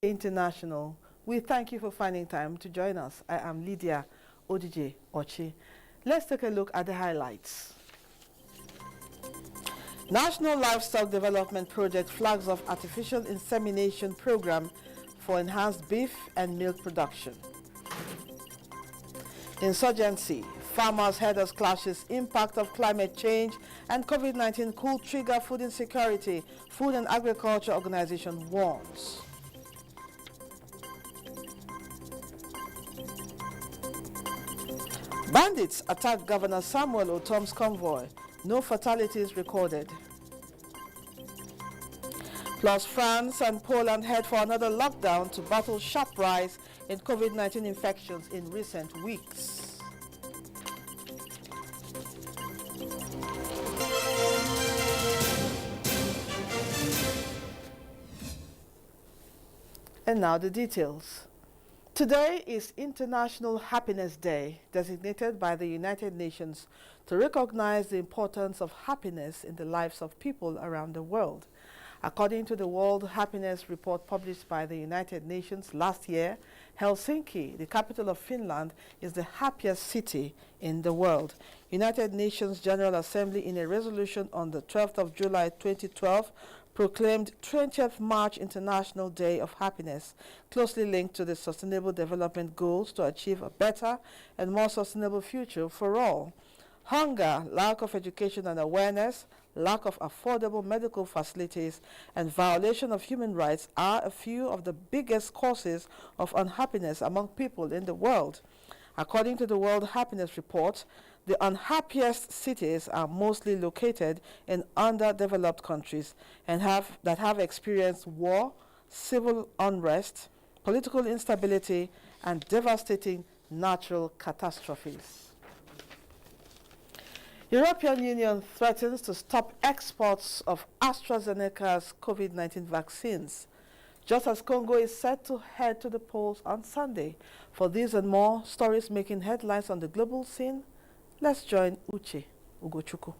International. We thank you for finding time to join us. I am Lydia Odije Ochi. Let's take a look at the highlights. National Livestock Development Project flags off artificial insemination program for enhanced beef and milk production. Insurgency. Farmers' herders clashes, impact of climate change and COVID-19 could trigger food insecurity. Food and Agriculture Organization warns. Bandits attacked Governor Samuel Otom's convoy. No fatalities recorded. Plus, France and Poland head for another lockdown to battle sharp rise in COVID-19 infections in recent weeks. And now the details. Today is International Happiness Day, designated by the United Nations to recognize the importance of happiness in the lives of people around the world. According to the World Happiness Report published by the United Nations last year, Helsinki, the capital of Finland, is the happiest city in the world. United Nations General Assembly, in a resolution on the 12th of July 2012, proclaimed 20th March International Day of Happiness, closely linked to the Sustainable Development Goals to achieve a better and more sustainable future for all. Hunger, lack of education and awareness, lack of affordable medical facilities, and violation of human rights are a few of the biggest causes of unhappiness among people in the world. According to the World Happiness Report, the unhappiest cities are mostly located in underdeveloped countries and have experienced war, civil unrest, political instability, and devastating natural catastrophes. European Union threatens to stop exports of AstraZeneca's COVID-19 vaccines, just as Congo is set to head to the polls on Sunday. For these and more stories making headlines on the global scene, let's join Uche Ugochukwu.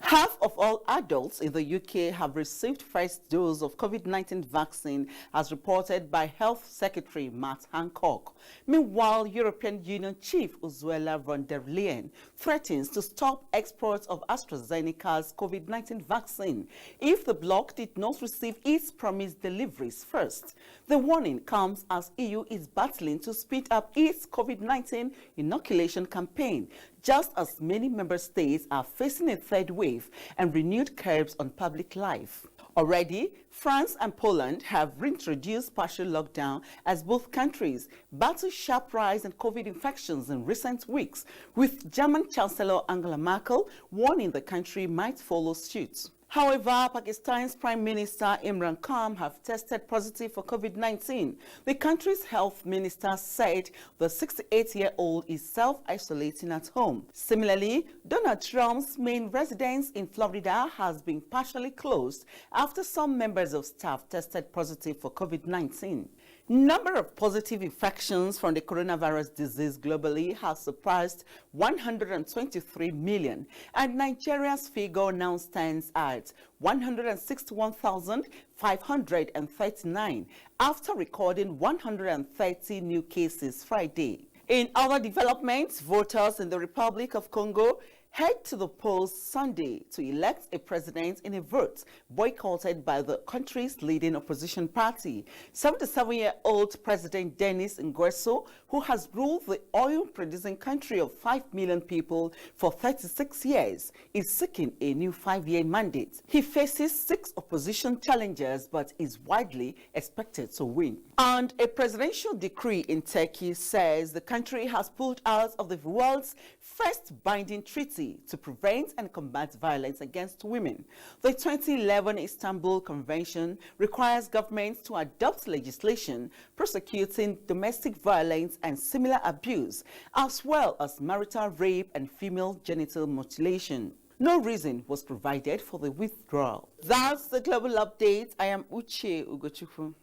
Half of all adults in the UK have received first dose of COVID-19 vaccine, as reported by Health Secretary Matt Hancock. Meanwhile, European Union Chief Ursula von der Leyen threatens to stop exports of AstraZeneca's COVID-19 vaccine if the bloc did not receive its promised deliveries first. The warning comes as EU is battling to speed up its COVID-19 inoculation campaign, just as many member states are facing a third wave and renewed curbs on public life. Already, France and Poland have reintroduced partial lockdown as both countries battle sharp rise in COVID infections in recent weeks, with German Chancellor Angela Merkel warning the country might follow suit. However, Pakistan's Prime Minister Imran Khan have tested positive for COVID-19. The country's health minister said the 68-year-old is self-isolating at home. Similarly, Donald Trump's main residence in Florida has been partially closed after some members of staff tested positive for COVID-19. Number of positive infections from the coronavirus disease globally has surpassed 123 million, and Nigeria's figure now stands at 161,539 after recording 130 new cases Friday. In other developments, voters in the Republic of Congo head to the polls Sunday to elect a president in a vote boycotted by the country's leading opposition party. 77-year-old President Denis Nguesso, who has ruled the oil-producing country of 5 million people for 36 years, is seeking a new 5-year mandate. He faces 6 opposition challengers but is widely expected to win. And a presidential decree in Turkey says the country has pulled out of the world's first binding treaty to prevent and combat violence against women. The 2011 Istanbul Convention requires governments to adopt legislation prosecuting domestic violence and similar abuse, as well as marital rape and female genital mutilation. No reason was provided for the withdrawal. That's the global update. I am Uche Ugochukwu.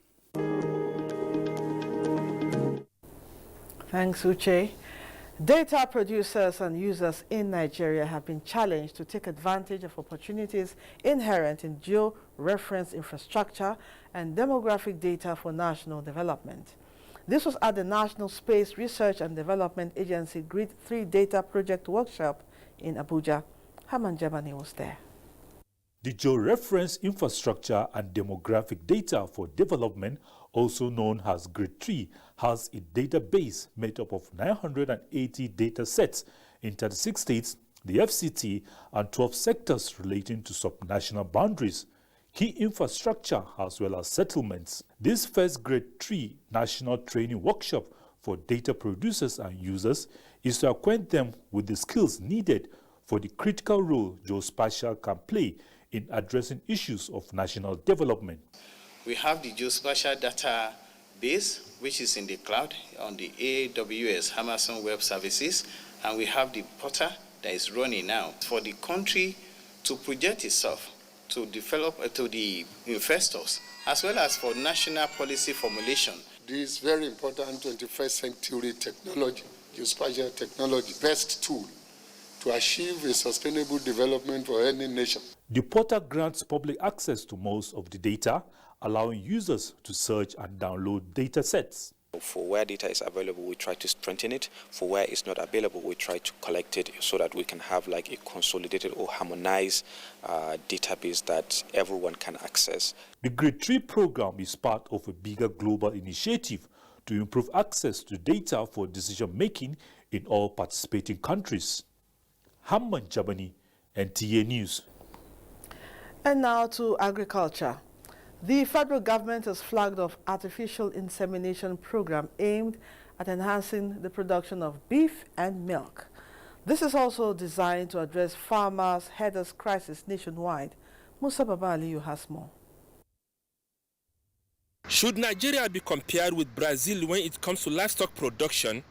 Thanks, Uche. Data producers and users in Nigeria have been challenged to take advantage of opportunities inherent in geo-reference infrastructure and demographic data for national development. This was at the National Space Research and Development Agency Grid 3 Data Project Workshop in Abuja. Haman Jabani was there. The geo-reference infrastructure and demographic data for development, also known as Grid 3, has a database made up of 980 data sets in 36 states, the FCT, and 12 sectors relating to subnational boundaries, key infrastructure as well as settlements. This first Grade 3 National Training Workshop for data producers and users is to acquaint them with the skills needed for the critical role geospatial can play in addressing issues of national development. We have the geospatial database, which is in the cloud on the AWS Amazon Web Services, and we have the portal that is running now for the country to project itself, to develop to the investors, as well as for national policy formulation. This very important 21st century technology, geospatial technology, best tool to achieve a sustainable development for any nation. The portal grants public access to most of the data, allowing users to search and download data sets. For where data is available, we try to strengthen it. For where it's not available, we try to collect it so that we can have like a consolidated or harmonized database that everyone can access. The Grade 3 program is part of a bigger global initiative to improve access to data for decision-making in all participating countries. Hamman Jabani, NTA News. And now to agriculture. The federal government has flagged off artificial insemination program aimed at enhancing the production of beef and milk. This is also designed to address farmers' headers crisis nationwide. Musa Baba Aliyu has more. Should Nigeria be compared with Brazil when it comes to livestock production?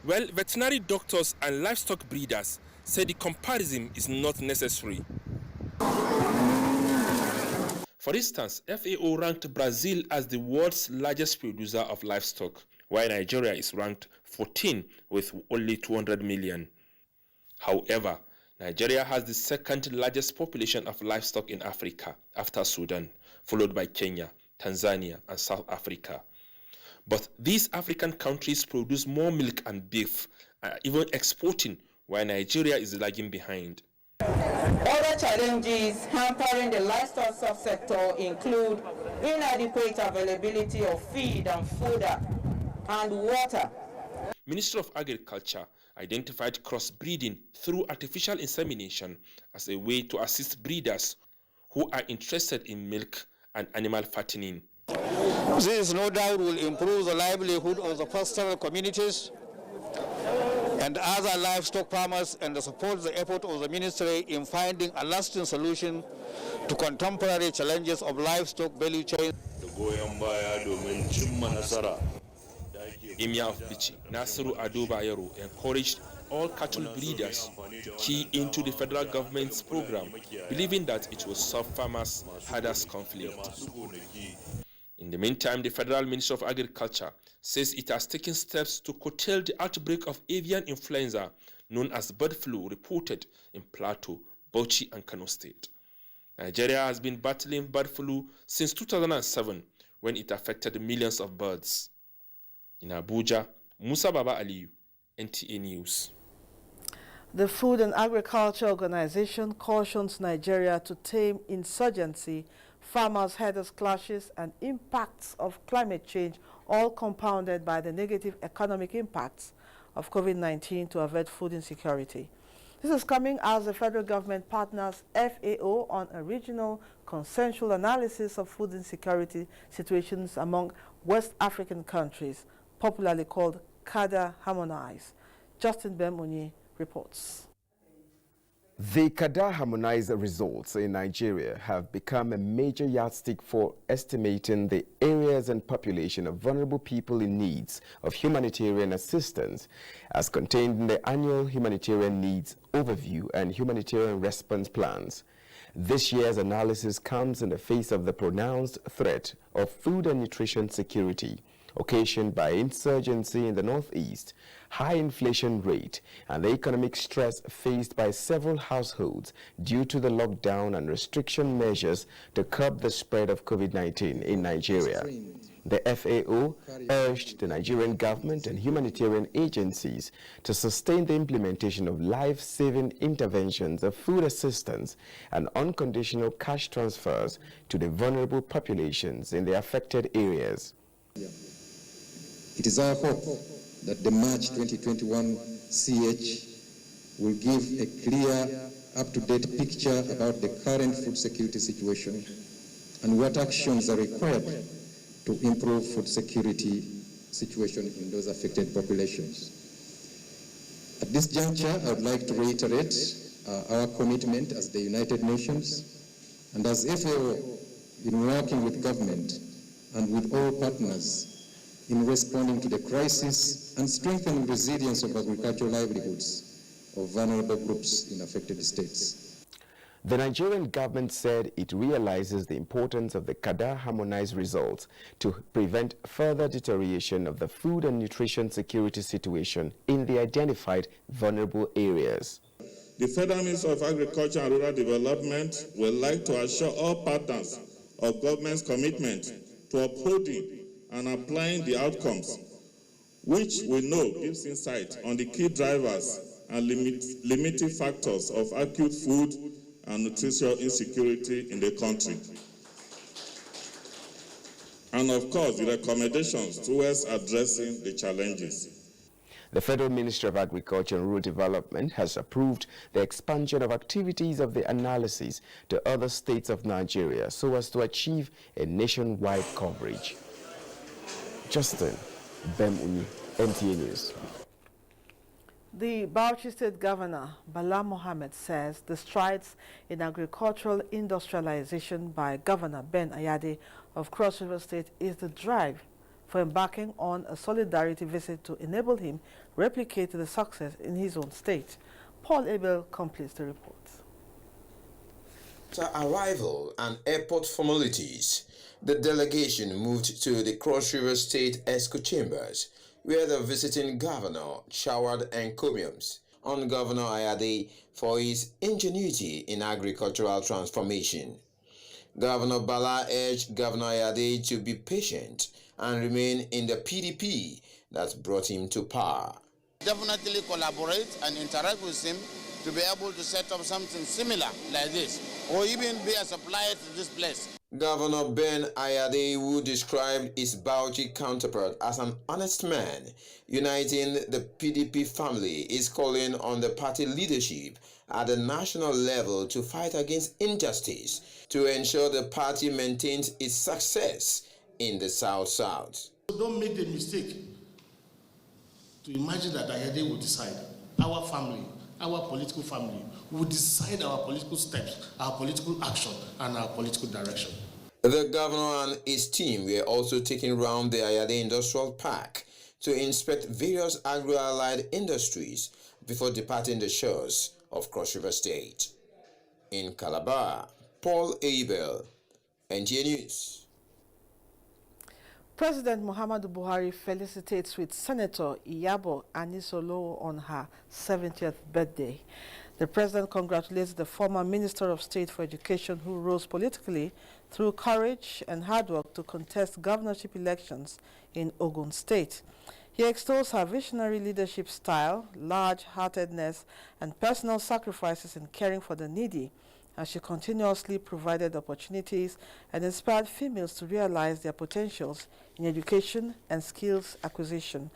Well, veterinary doctors and livestock breeders say the comparison is not necessary. For instance, FAO ranked Brazil as the world's largest producer of livestock, while Nigeria is ranked 14 with only 200 million. However, Nigeria has the second largest population of livestock in Africa after Sudan, followed by Kenya, Tanzania, and South Africa. But these African countries produce more milk and beef, even exporting, while Nigeria is lagging behind. Other challenges hampering the livestock subsector include inadequate availability of feed and fodder and water. Ministry of Agriculture identified crossbreeding through artificial insemination as a way to assist breeders who are interested in milk and animal fattening. This no doubt will improve the livelihood of the pastoral communities and other livestock farmers and support the effort of the ministry in finding a lasting solution to contemporary challenges of livestock value chain. Emir of Bichi, Nasiru Ado Bayero, encouraged all cattle breeders to key into the federal government's program, believing that it will solve farmers' herders' conflict. In the meantime, the Federal Ministry of Agriculture says it has taken steps to curtail the outbreak of avian influenza known as bird flu reported in Plateau, Bauchi, and Kano State. Nigeria has been battling bird flu since 2007 when it affected millions of birds. In Abuja, Musa Baba Aliyu, NTA News. The Food and Agriculture Organization cautions Nigeria to tame insurgency, farmers' headers clashes, and impacts of climate change, all compounded by the negative economic impacts of COVID-19 to avert food insecurity. This is coming as the federal government partners FAO on a regional consensual analysis of food insecurity situations among West African countries, popularly called CADA Harmonize. Justin Bemuni reports. The CADA Harmonized results in Nigeria have become a major yardstick for estimating the areas and population of vulnerable people in needs of humanitarian assistance, as contained in the annual Humanitarian Needs Overview and Humanitarian Response Plans. This year's analysis comes in the face of the pronounced threat of food and nutrition security, occasioned by insurgency in the northeast, high inflation rate, and the economic stress faced by several households due to the lockdown and restriction measures to curb the spread of COVID-19 in Nigeria. The FAO urged the Nigerian government and humanitarian agencies to sustain the implementation of life-saving interventions of food assistance and unconditional cash transfers to the vulnerable populations in the affected areas. It is our hope that the March 2021 CH will give a clear, up-to-date picture about the current food security situation and what actions are required to improve food security situation in those affected populations. At this juncture, I would like to reiterate our commitment as the United Nations and as FAO in working with government and with all partners in responding to the crisis and strengthening resilience of agricultural livelihoods of vulnerable groups in affected states. The Nigerian government said it realizes the importance of the CADA harmonized results to prevent further deterioration of the food and nutrition security situation in the identified vulnerable areas. The Federal Ministry of Agriculture and Rural Development would like to assure all partners of government's commitment to upholding and applying the outcomes, which we know gives insight on the key drivers and limiting factors of acute food and nutritional insecurity in the country. And of course, the recommendations towards addressing the challenges. The Federal Ministry of Agriculture and Rural Development has approved the expansion of activities of the analysis to other states of Nigeria so as to achieve a nationwide coverage. Justin Bemuni, NTA News. The Bauchi State Governor, Bala Mohammed, says the strides in agricultural industrialization by Governor Ben Ayade of Cross River State is the drive for embarking on a solidarity visit to enable him replicate the success in his own state. Paul Abel completes the report. After arrival and airport formalities, the delegation moved to the Cross River State Esco Chambers, where the visiting governor showered encomiums on Governor Ayade for his ingenuity in agricultural transformation. Governor Bala urged Governor Ayade to be patient and remain in the PDP that brought him to power. Definitely collaborate and interact with him to be able to set up something similar like this, or even be a supplier to this place. Governor Ben Ayade, who described his Bauchi counterpart as an honest man, uniting the PDP family, is calling on the party leadership at the national level to fight against injustice to ensure the party maintains its success in the South-South. Don't make the mistake to imagine that Ayade will decide. Our family, our political family, will decide our political steps, our political action, and our political direction. The governor and his team were also taking round the Ayade Industrial Park to inspect various agro-allied industries before departing the shores of Cross River State. In Calabar, Paul Abel, NTA News. President Muhammadu Buhari felicitates with Senator Iyabo Anisolo on her 70th birthday. The president congratulates the former Minister of State for Education who rose politically through courage and hard work to contest governorship elections in Ogun State. He extols her visionary leadership style, large-heartedness, and personal sacrifices in caring for the needy, as she continuously provided opportunities and inspired females to realize their potentials in education and skills acquisition.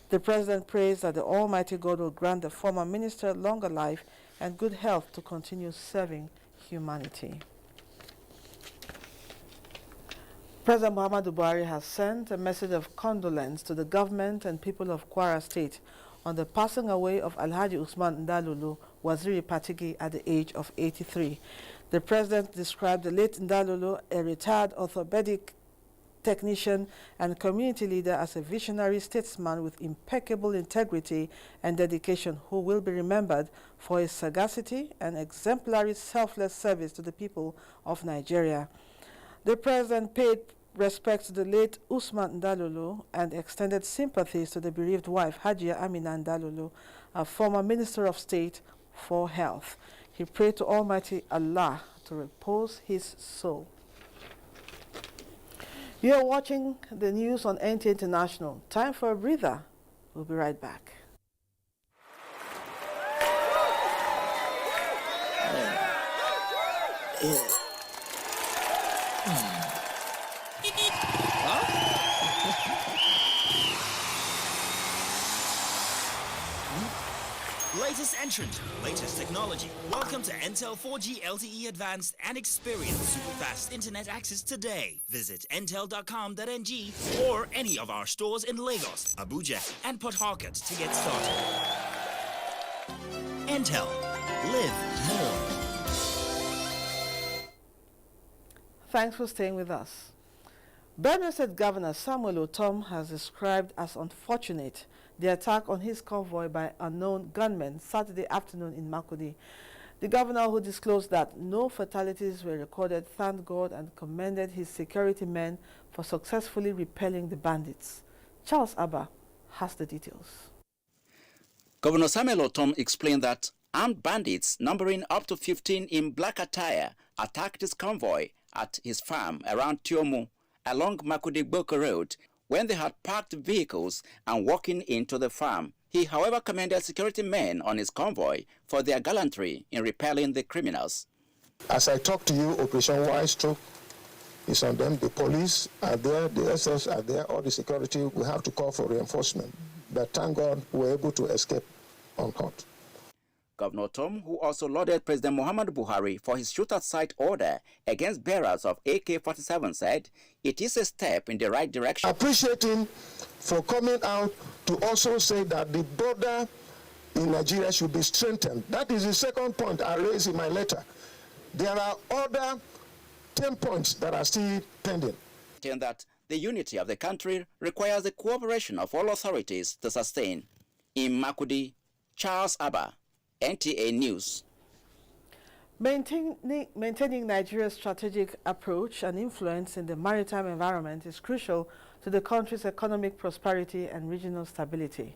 The president prays that the Almighty God will grant the former minister longer life and good health to continue serving humanity. President Muhammadu Buhari has sent a message of condolence to the government and people of Kwara State on the passing away of Alhaji Usman Ndalulu Waziri Patigi at the age of 83. The president described the late Ndalulu, a retired orthopedic technician and community leader, as a visionary statesman with impeccable integrity and dedication who will be remembered for his sagacity and exemplary selfless service to the people of Nigeria. The president paid respects to the late Usman Ndalulu and extended sympathies to the bereaved wife, Hajia Amina Ndalulu, a former Minister of State for Health. He prayed to Almighty Allah to repose his soul. You are watching the news on NTA International. Time for a breather. We'll be right back. Latest entrant, latest technology. Welcome to Intel 4G LTE Advanced and experience super fast internet access today. Visit intel.com.ng or any of our stores in Lagos, Abuja, and Port Harcourt to get started. Intel. Live more. Thanks for staying with us. Benue State Governor Samuel Otom has described as unfortunate the attack on his convoy by unknown gunmen Saturday afternoon in Makurdi. The governor, who disclosed that no fatalities were recorded, thanked God and commended his security men for successfully repelling the bandits. Charles Abba has the details. Governor Samuel Otom explained that armed bandits numbering up to 15 in black attire attacked his convoy at his farm around Tiomu along Makurdi-Gboko Road when they had parked vehicles and walking into the farm. He, however, commended security men on his convoy for their gallantry in repelling the criminals. As I talk to you, Operation White Stroke is on them. The police are there, the SS are there, all the security. We have to call for reinforcement. But thank God we were able to escape unhurt. Governor Tom, who also lauded President Muhammadu Buhari for his shoot-at-sight order against bearers of AK-47, said it is a step in the right direction. I appreciate him for coming out to also say that the border in Nigeria should be strengthened. That is the second point I raised in my letter. There are other 10 points that are still pending. And that the unity of the country requires the cooperation of all authorities to sustain. In Makurdi, Charles Abba, NTA News. Maintaining Nigeria's strategic approach and influence in the maritime environment is crucial to the country's economic prosperity and regional stability.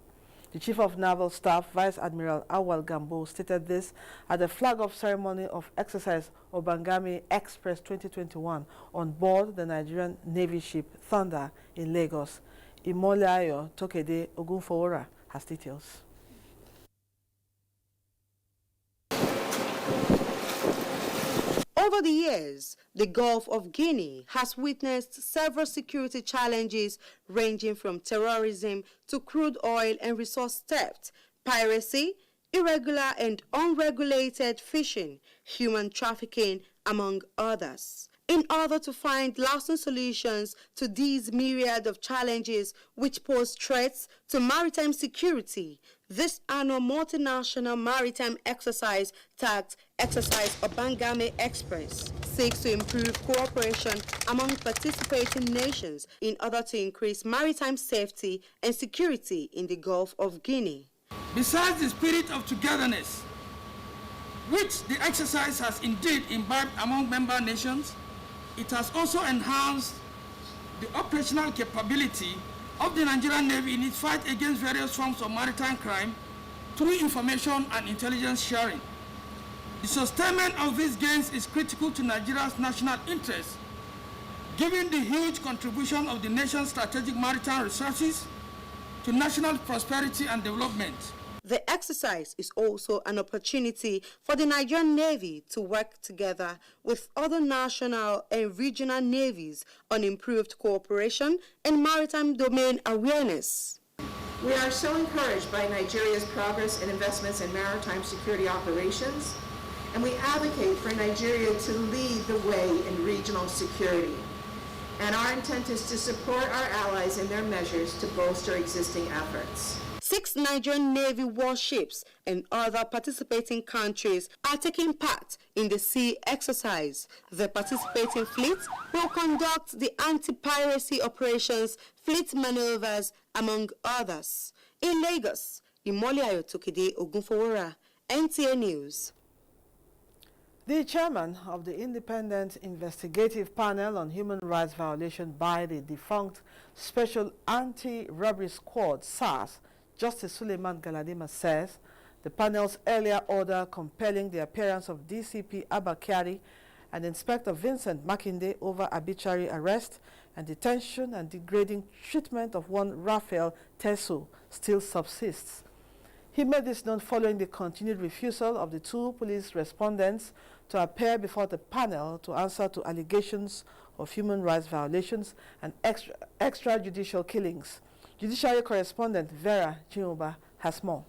The Chief of Naval Staff, Vice Admiral Awal Gambo, stated this at the flag-off ceremony of Exercise Obangame Express 2021 on board the Nigerian Navy ship Thunder in Lagos. Imolayo Tokede Ogunfowora has details. Over the years, the Gulf of Guinea has witnessed several security challenges ranging from terrorism to crude oil and resource theft, piracy, irregular and unregulated fishing, human trafficking, among others. In order to find lasting solutions to these myriad of challenges which pose threats to maritime security, this annual multinational maritime exercise tagged Exercise Obangame Express seeks to improve cooperation among participating nations in order to increase maritime safety and security in the Gulf of Guinea. Besides the spirit of togetherness, which the exercise has indeed imbibed among member nations, it has also enhanced the operational capability of the Nigerian Navy in its fight against various forms of maritime crime through information and intelligence sharing. The sustainment of these gains is critical to Nigeria's national interest, given the huge contribution of the nation's strategic maritime resources to national prosperity and development. The exercise is also an opportunity for the Nigerian Navy to work together with other national and regional navies on improved cooperation and maritime domain awareness. We are so encouraged by Nigeria's progress and investments in maritime security operations, and we advocate for Nigeria to lead the way in regional security. And our intent is to support our allies in their measures to bolster existing efforts. 6 Nigerian Navy warships and other participating countries are taking part in the sea exercise. The participating fleets will conduct the anti-piracy operations, fleet maneuvers, among others. In Lagos, Imoliayo Tokide Ogunfowora, NTA News. The chairman of the Independent Investigative Panel on Human Rights Violation by the defunct Special Anti-Robbery Squad, SARS, Justice Suleiman Galadima, says the panel's earlier order compelling the appearance of DCP Abba Kyari and Inspector Vincent Makinde over arbitrary arrest and detention and degrading treatment of one Raphael Teso still subsists. He made this known following the continued refusal of the two police respondents to appear before the panel to answer to allegations of human rights violations and extrajudicial killings. Judiciary correspondent Vera Chiuba has more.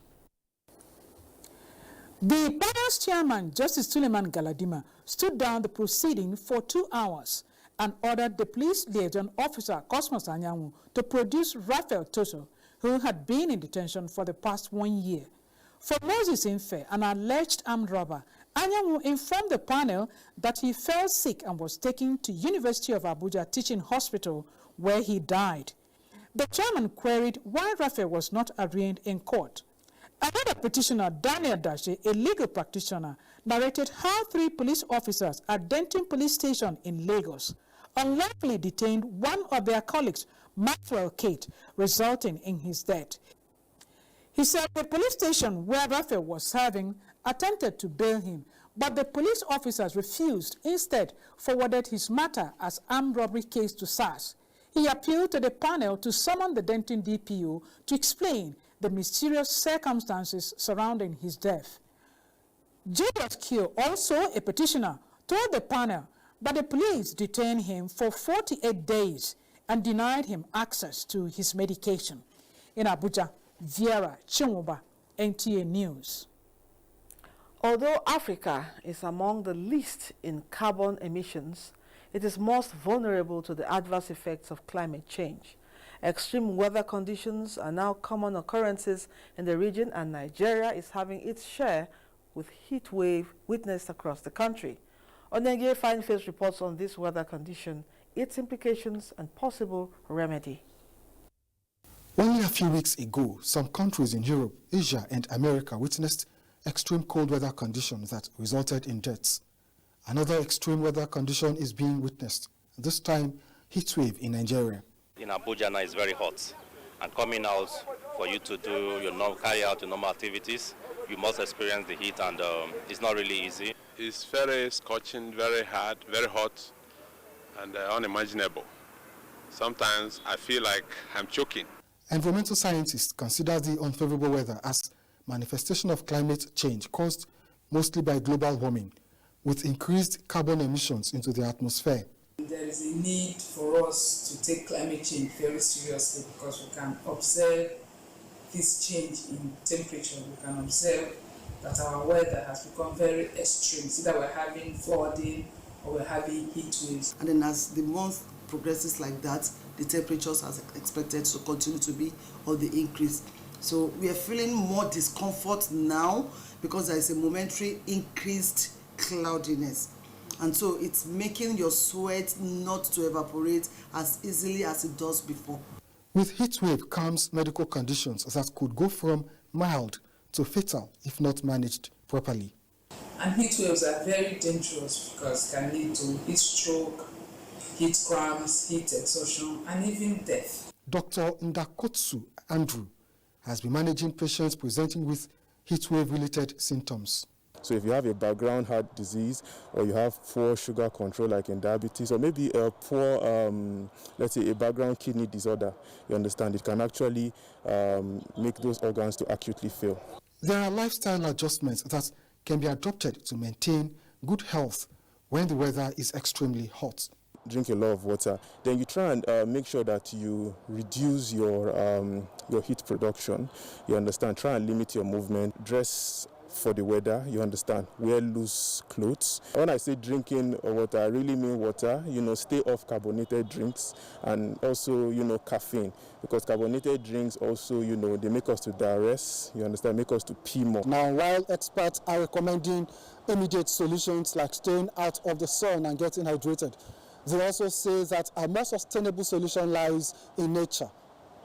The panel's chairman, Justice Suleiman Galadima, stood down the proceeding for 2 hours and ordered the police liaison officer, Cosmos Anyanwu, to produce Raphael Teso, who had been in detention for the past 1 year. For Moses Infe, an alleged armed robber, Anyanwu informed the panel that he fell sick and was taken to University of Abuja Teaching Hospital, where he died. The chairman queried why Raphael was not arraigned in court. Another petitioner, Daniel Dashi, a legal practitioner, narrated how 3 police officers at Denton Police Station in Lagos unlawfully detained one of their colleagues, Maxwell Kate, resulting in his death. He said the police station where Raphael was serving attempted to bail him, but the police officers refused, instead forwarded his matter as armed robbery case to SARS. He appealed to the panel to summon the Denton DPO to explain the mysterious circumstances surrounding his death. Julius Kyo, also a petitioner, told the panel that the police detained him for 48 days and denied him access to his medication. In Abuja, Vera Chimuba, NTA News. Although Africa is among the least in carbon emissions, it is most vulnerable to the adverse effects of climate change. Extreme weather conditions are now common occurrences in the region, and Nigeria is having its share with heat wave witnessed across the country. Onege Fineface reports on this weather condition, its implications, and possible remedy. Only a few weeks ago, some countries in Europe, Asia, and America witnessed extreme cold weather conditions that resulted in deaths. Another extreme weather condition is being witnessed, this time heat wave in Nigeria. In Abuja now it's very hot, and coming out for you to do carry out your normal activities, you must experience the heat, and it's not really easy. It's very scorching, very hard, very hot, and unimaginable. Sometimes I feel like I'm choking. Environmental scientists consider the unfavorable weather as manifestation of climate change caused mostly by global warming, with increased carbon emissions into the atmosphere. There is a need for us to take climate change very seriously, because we can observe this change in temperature. We can observe that our weather has become very extreme. See that we're having flooding or we're having heat waves. And then as the month progresses like that, the temperatures are expected to continue to be on the increase. So we are feeling more discomfort now because there is a momentary increased cloudiness. And so it's making your sweat not to evaporate as easily as it does before. With heat wave comes medical conditions that could go from mild to fatal if not managed properly. And heat waves are very dangerous because it can lead to heat stroke, heat cramps, heat exhaustion, and even death. Dr. Ndakotsu Andrew has been managing patients presenting with heat wave-related symptoms. So if you have a background heart disease, or you have poor sugar control like in diabetes, or maybe a poor, let's say a background kidney disorder, you understand, it can actually make those organs to acutely fail. There are lifestyle adjustments that can be adopted to maintain good health when the weather is extremely hot. Drink a lot of water. Then you try and make sure that you reduce your heat production. You understand, try and limit your movement. Dress for the weather, you understand, wear loose clothes. When I say drinking water, I really mean water. Stay off carbonated drinks, and also, caffeine, because carbonated drinks also, they make us to diarrhea, you understand, make us to pee more. Now, while experts are recommending immediate solutions like staying out of the sun and getting hydrated, they also say that a more sustainable solution lies in nature.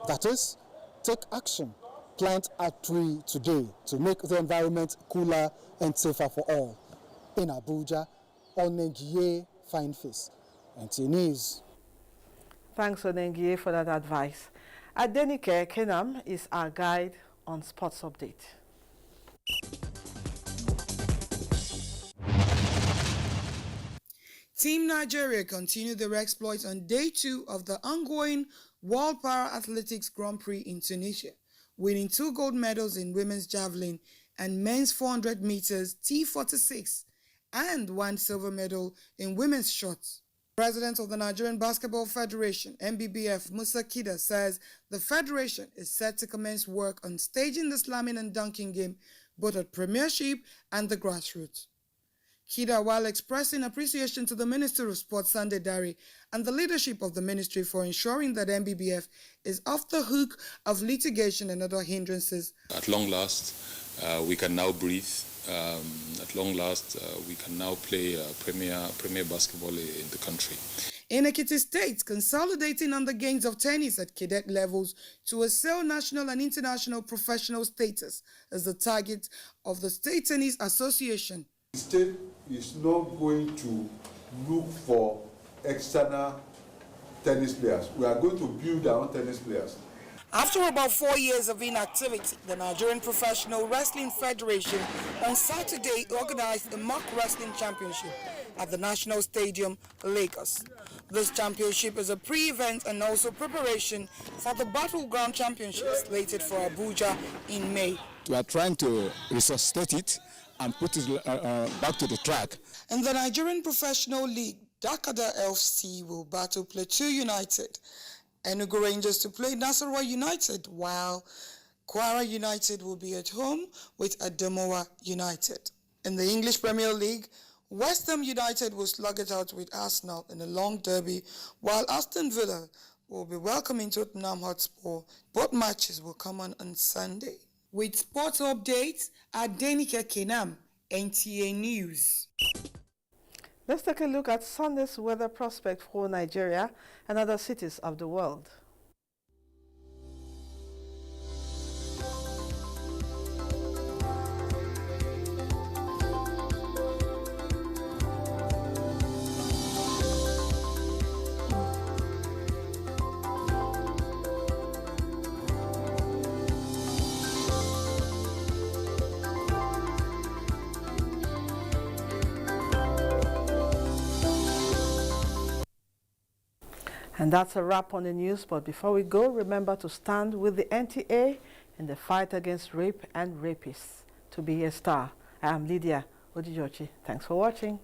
That is, take action. Plant a tree today to make the environment cooler and safer for all. in Abuja, Onengie Fine Face. NTA News. Thanks, Onengie, for that advice. Adenike Kenam is our guide on sports update. Team Nigeria continued their exploits on day 2 of the ongoing World Para Athletics Grand Prix in Tunisia, winning 2 gold medals in women's javelin and men's 400 meters T46 and 1 silver medal in women's shot. President of the Nigerian Basketball Federation, NBBF, Musa Kida, says the federation is set to commence work on staging the slamming and dunking game both at Premiership and the grassroots. Kida, while expressing appreciation to the Minister of Sports, Sunday Dari, and the leadership of the ministry for ensuring that NBBF is off the hook of litigation and other hindrances. At long last, we can now breathe. At long last, we can now play premier basketball in the country. In Ekiti State, consolidating on the gains of tennis at cadet levels to assail national and international professional status is the target of the State Tennis Association. The state is not going to look for external tennis players. We are going to build our own tennis players. After about 4 years of inactivity, the Nigerian Professional Wrestling Federation on Saturday organized a mock wrestling championship at the National Stadium, Lagos. This championship is a pre-event and also preparation for the Battleground Championship slated for Abuja in May. We are trying to resuscitate it and put it back to the track. In the Nigerian Professional League, Dakada FC will battle Plateau United, Enugu Rangers to play Nasarawa United, while Kwara United will be at home with Ademowa United. In the English Premier League, West Ham United will slug it out with Arsenal in a long derby, while Aston Villa will be welcoming Tottenham Hotspur. Both matches will come on Sunday. With sports updates, Adenike Kenam, NTA News. Let's take a look at Sunday's weather prospect for Nigeria and other cities of the world. And that's a wrap on the news, but before we go, remember to stand with the NTA in the fight against rape and rapists. To be a star, I am Lydia Odijochi. Thanks for watching.